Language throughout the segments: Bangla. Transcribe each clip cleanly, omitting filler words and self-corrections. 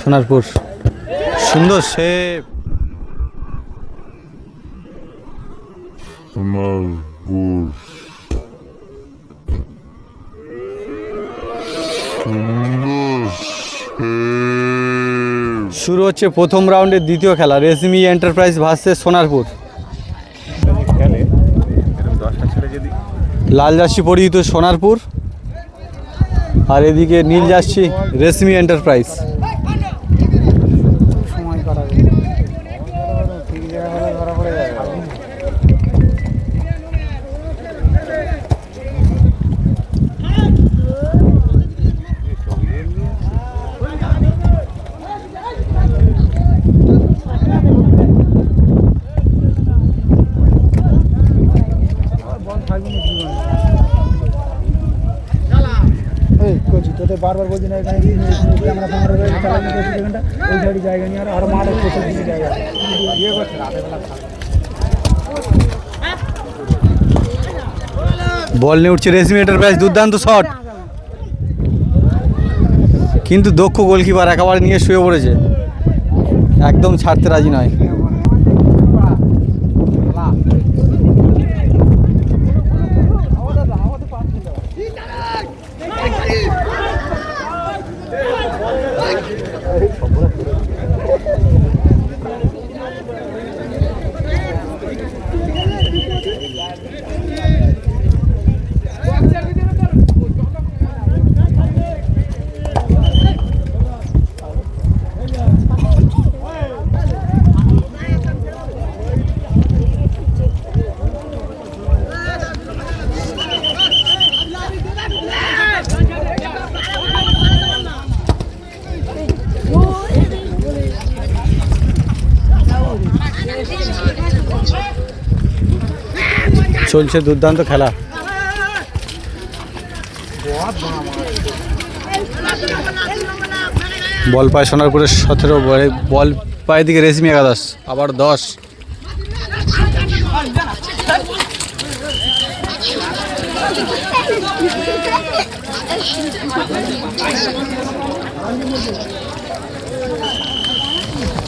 সোনারপুর সুন্দর শেপ। শুরু হচ্ছে প্রথম রাউন্ডের দ্বিতীয় খেলা, রেশমি এন্টারপ্রাইজ ভার্সেস সোনারপুর। লাল জার্সি পরিহিত সোনারপুর, আর এদিকে নীল জার্সি রেশমি এন্টারপ্রাইজ। বারবার বলছি না এখানে ক্যামেরা ফ্যামেরা চালানো সেখানটা ওই সাইডে জায়গা নিয়ে আর মাঠ প্রচুর দিকে জায়গা ইয়ে করছে রাতেরবেলা। বল নিয়ে উঠছে রেশমি এন্টারপ্রাইজ, দুর্দান্ত শট, কিন্তু দক্ষ গোলকিপার একেবারে নিয়ে শুয়ে পড়েছে, একদম ছাড়তে রাজি নয়। চলছে দুর্দান্ত খেলা। বল পায় সোনারপুরের 17, বল পায় দিকে রেশমি 11, আবার 10।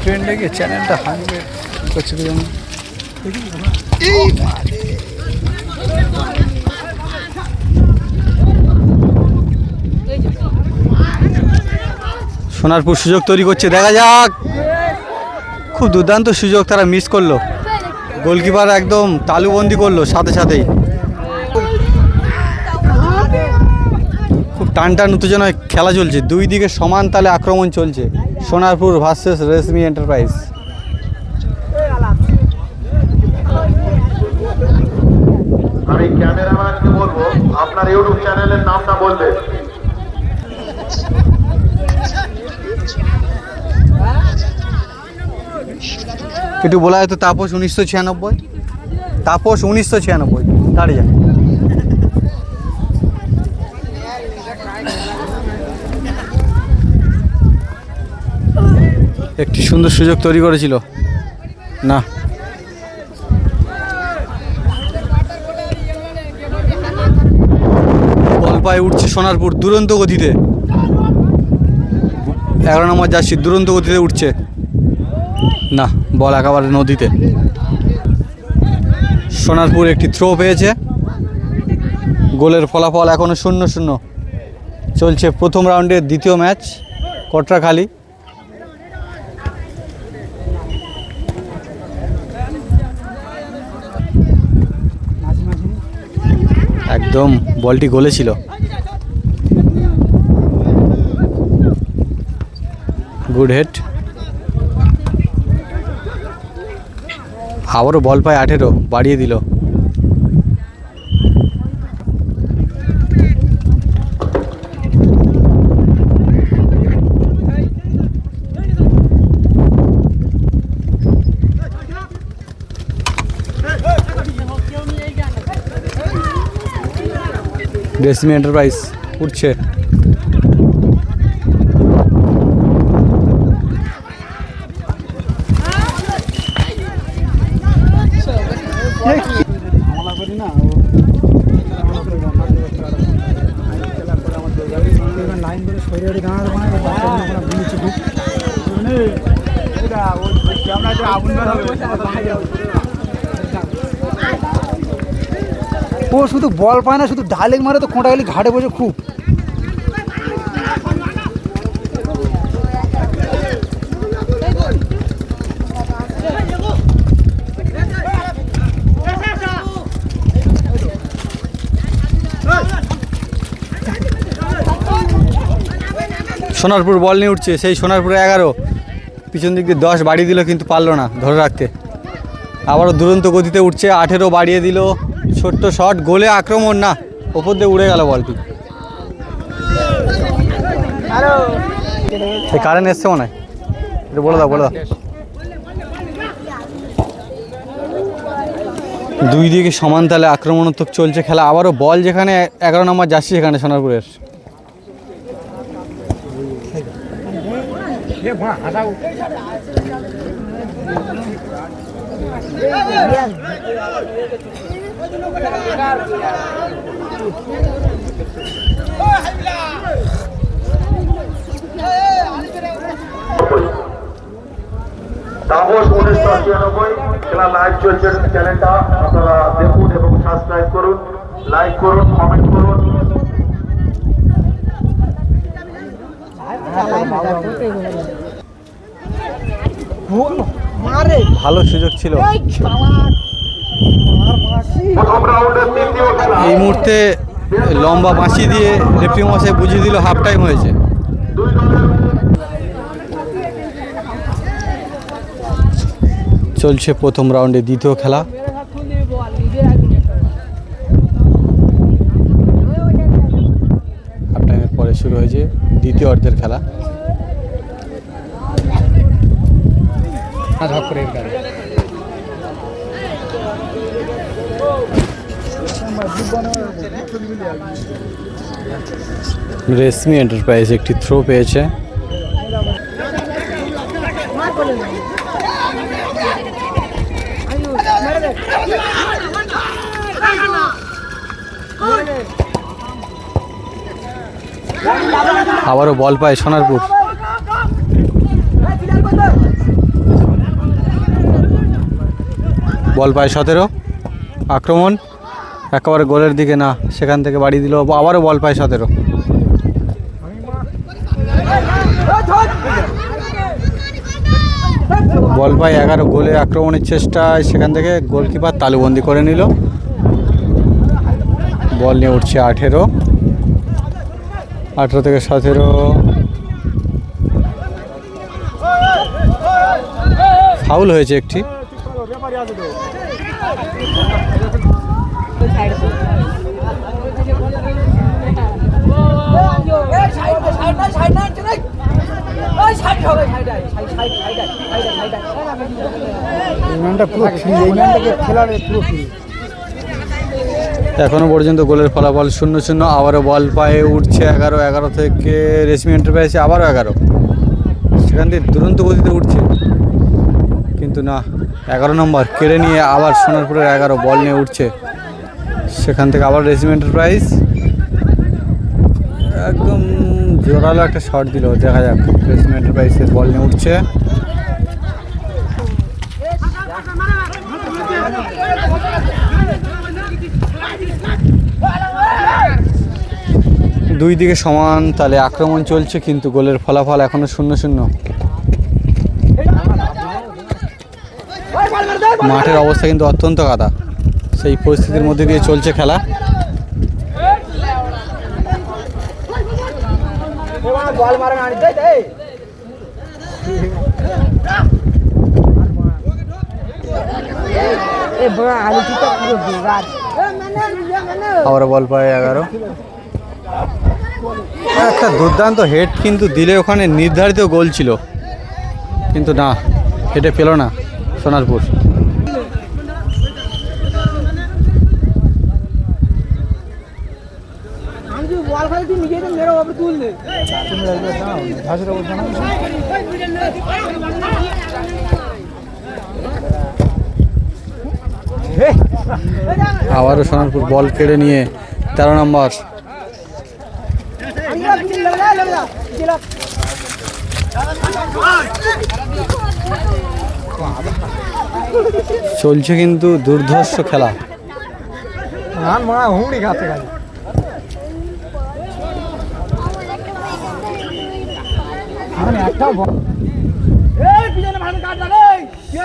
ট্রেন লেগে চ্যানেলটা হাঁকবে করছে কি যেমন সোনারপুর সুযোগ তৈরি করছে, দেখা যাক। খুব দুর্দান্ত সুযোগ তারা মিস করলো, গোলকিপার একদম তালুবন্দি করলো সাথে সাথেই। খুব টান টান উত্তেজনায় খেলা চলছে, দুই দিকে সমান তালে আক্রমণ চলছে, সোনারপুর ভার্সেস রেশমি এন্টারপ্রাইজ। আমি ক্যামেরাম্যানকে বলবো আপনার ইউটিউব চ্যানেলের নামটা বলবে। একটু বলা হয়তো তাপস 1996, তাপস 1996, দাঁড়িয়ে যান। একটি সুন্দর সুযোগ তৈরি করেছিল না, বল পায়ে উঠছে সোনারপুর দুরন্ত গতিতে, 11 নম্বর জার্সি দুরন্ত গতিতে উঠছে না, বল একেবারে নদীতে। সোনারপুর একটি থ্রো পেয়েছে, গোলের ফলাফল এখনও 0-0। চলছে প্রথম রাউন্ডের দ্বিতীয় ম্যাচ, কটরাখালী। একদম বলটি গোলে ছিল, গুড হেড। আবারও বল পায় 18, বাড়িয়ে দিল। রেশমি এন্টারপ্রাইজ উঠছে, লাইন করে সরিয়ে দাঁড়ানো ও শুধু বল পায় না, শুধু ডাইলেক মারে তো খোঁটা গেলি ঘাটে বসে খুব। সোনারপুর বল নিয়ে উঠছে, সেই সোনারপুরে 11, পিছন দিক দিয়ে 10 বাড়িয়ে দিল কিন্তু পারলো না ধরে রাখতে। আবারও দুরন্ত গতিতে উঠছে, 18 বাড়িয়ে দিল, ছোট্ট শট, গোলে আক্রমণ না, ওপর দিয়ে উড়ে গেল বলটি। সেই কারেন্ট এসছে মনে হয়, এটা বলে দাও বলে দাও। দুই দিকে সমান তালে আক্রমণাত্মক চলছে খেলা। আবারও বল যেখানে 11 নম্বর যাচ্ছে সেখানে সোনারপুরের। তাপস 1993 খেলা লাইভ চলছে, চ্যানেলটা আপনারা দেখুন এবং সাবস্ক্রাইব করুন, লাইক করুন, কমেন্ট করুন। ভালো সুযোগ ছিল প্রথম রাউন্ডের তৃতীয় খেলা। এই মুহূর্তে, লম্বা বাঁশি দিয়ে রেফারি মশাই বুঝিয়ে দিল হাফ টাইম হয়েছে। দুই দলের চলছে প্রথম রাউন্ডে দ্বিতীয় খেলা। হাফ টাইমের পরে শুরু হয়েছে দ্বিতীয় অর্ধের খেলা। রেশমি এন্টারপ্রাইজ একটি থ্রো পেয়েছে। আবারও বল পায় সোনারপুর। বল পায় 17, আক্রমণ একেবারে গোলের দিকে না, সেখান থেকে বাড়িয়ে দিল। আবারও বল পায় 17। বল পায় 11, গোলে আক্রমণের চেষ্টায় সেখান থেকে গোলকিপার তালুবন্দি করে নিল। বল নিয়ে উঠছে 18 থেকে 17। ফাউল হয়েছে একটি। এখনো পর্যন্ত গোলের ফলাফল 0-0। আবারও বল পায়ে উঠছে 11 থেকে রেশমি এন্টারপ্রাইজে আবারও 11, সেখান থেকে দুরন্ত গতিতে উঠছে কিন্তু না, 11 নম্বর কেড়ে নিয়ে আবার সোনারপুরের 11 বল নিয়ে উঠছে, সেখান থেকে আবার রেশমি এন্টারপ্রাইজ একদম জোরালো একটা শট দিল। দেখা যাক, রেশমি এন্টারপ্রাইজের বল নিয়ে উঠছে। দুই দিকে সমান তালে আক্রমণ চলছে কিন্তু গোলের ফলাফল এখনো 0-0। মাঠের অবস্থা কিন্তু অত্যন্ত কাদা, সেই পরিস্থিতির মধ্যে দিয়ে চলছে খেলা। আবার বল পায় 11। একটা দুর্দান্ত হেড কিন্তু দিলে ওখানে নির্ধারিত গোল ছিল, কিন্তু না, হেডে পেল না সোনারপুর। আবারও সোনারপুর বল কেড়ে নিয়ে 13 নম্বর। চলছে কিন্তু দুর্ধর্ষ খেলা। ধান মারা হুমড়ি খাচ্ছে খালি। মানে একটাও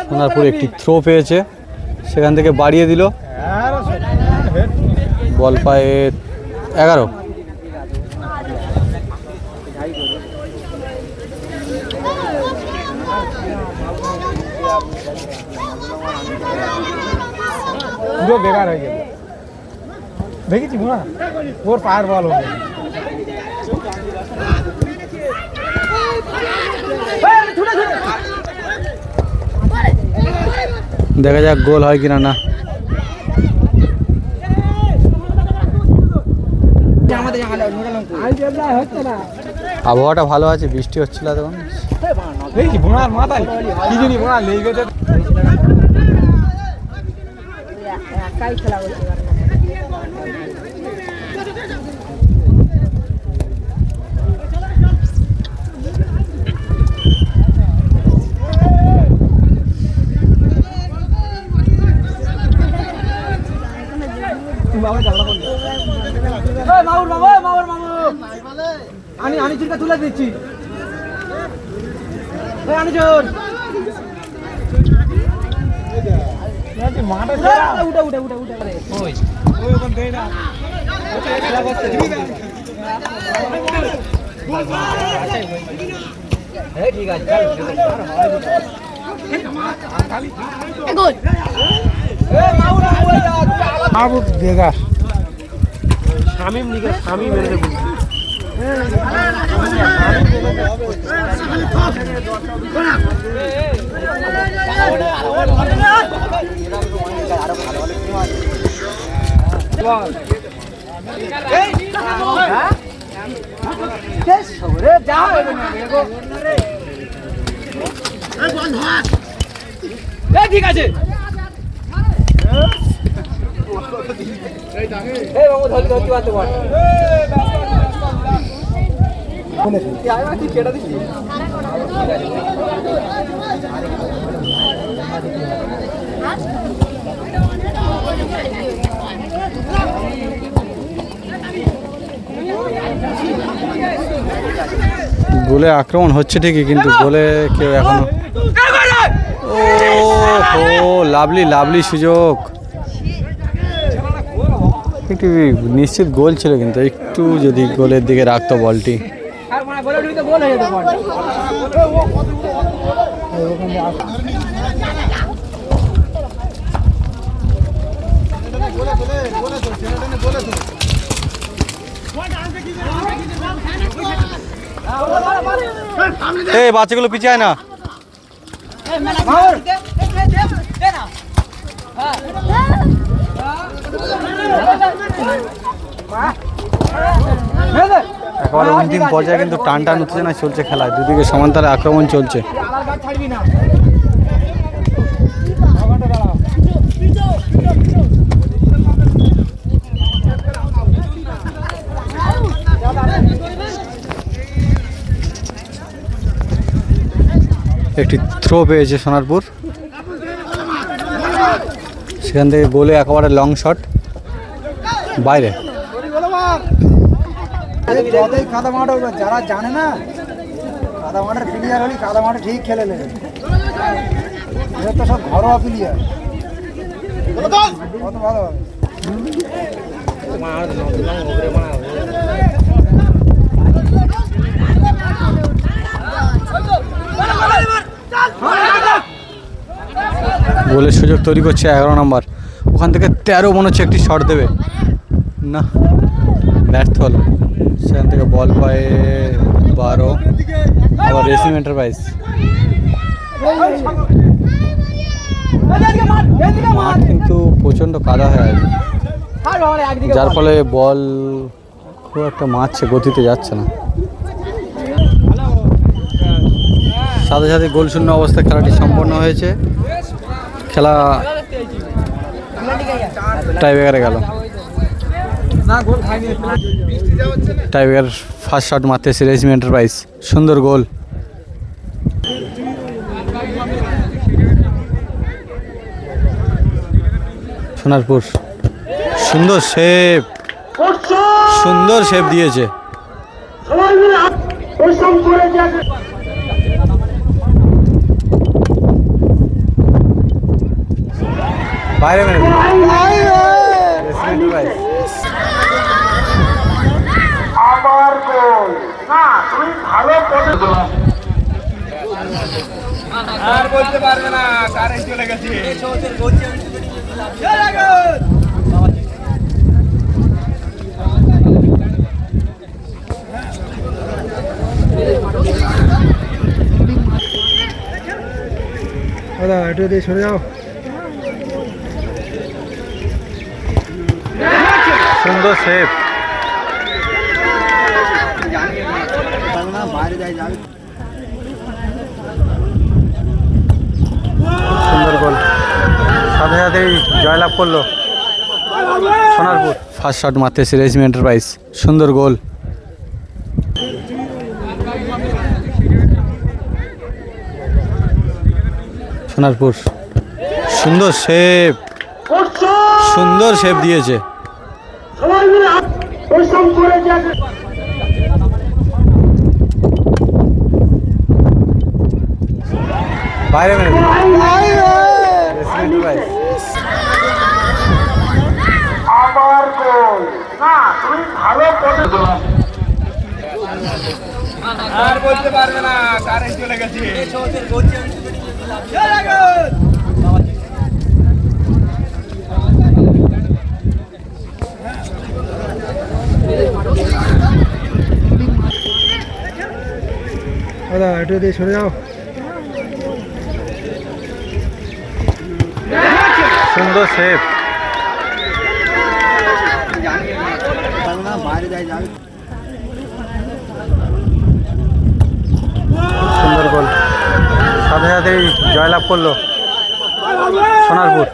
সোনারপুর একটি থ্রো পেয়েছে, সেখান থেকে বাড়িয়ে দিল, বল পায়ে 11। পুরো বেকার হয়ে গেল। দেখেছি না ওর পায়ের বল হবে। দেখা যাক গোল হয় কিনা। না, আবহাওয়াটা ভালো আছে, বৃষ্টি হচ্ছিল তখন। দেখি বোনার মাথায় কি জানি বোনা লেগে গেছে। আমি চিন্তা তুলে দিচ্ছি। ঠিক আছে বেকার শামিম লিখে শামিম মেরে দেবো। ঠিক আছে গোলে আক্রমণ হচ্ছে ঠিকই, কিন্তু গোলে কেউ এখনো। ও লাভলি লাভলি সুযোগ, একটু নিশ্চিত গোল ছিল, কিন্তু একটু যদি গোলের দিকে রাখতো বলটি। এই বাচ্চাগুলো পিছায় না। একেবারে অন্তিম পর্যায়ে কিন্তু টান টান উত্তেজনা চলছে খেলায়, দুদিকে সমান্তরালে আক্রমণ চলছে। একটি থ্রো পেয়েছে সোনারপুর, সেখান থেকে গোলে একেবারে লং শট বাইরে। কাদা মাঠ যারা জানে না, কাদা মাঠের প্লেয়ার হলে কাদা মাঠে ঠিক খেলে নেবে। তো সব ঘরোয়া প্লেয়ার, কত ভালো হবে। গোলের সুযোগ তৈরি করছে 11 নম্বর, ওখান থেকে 13 মনে হচ্ছে একটি শট দেবে, না ব্যর্থ হলো। সেখান থেকে বল পায়ে 12, আবার রেসিং এন্টারপ্রাইজ। মাঠ কিন্তু প্রচণ্ড কাদা হয়ে আছে, যার ফলে বল খুব একটা মারছে, গতিতে যাচ্ছে না। সাথে সাথে গোল শূন্য অবস্থায় খেলাটি সম্পন্ন হয়েছে। খেলা টাইব্রেকারে গেল। টাইব্রেকার ফার্স্ট শট মারতে এসে রেসিং এন্টারপ্রাইজ, সুন্দর গোল। সোনারপুর সুন্দর শেপ, সুন্দর শেপ দিয়েছে। বাইরে মেরে দিল। Racing Enterprise। আবার গোল না, তুমি ভালো করে আর বলতে পারবে না, কারেন্ট চলে গেছে। দাদা একটু দিয়ে সরে যাও। সুন্দর শেপ, বাইরে যাই যাবে। সুন্দর গোল, সাথে সাথেই জয়লাভ করলো সোনারপুর। ফার্স্ট শট মারতেছে রেসমি এন্টারপ্রাইজ, সুন্দর গোল। সোনারপুর সুন্দর শেপ, সুন্দর শেপ দিয়েছে। বাইরে মেরে দিল। Racing Enterprise। আবার গোল না, তুমি ভালো করে আর বলতে পারবে না, কারেন্ট চলে গেছে। দাদা একটু দিয়ে সরে যাও। সুন্দর শেপ, বাইরে যাই যাবে। সুন্দর গোল, সাথে সাথেই জয়লাভ করলো সোনারপুর।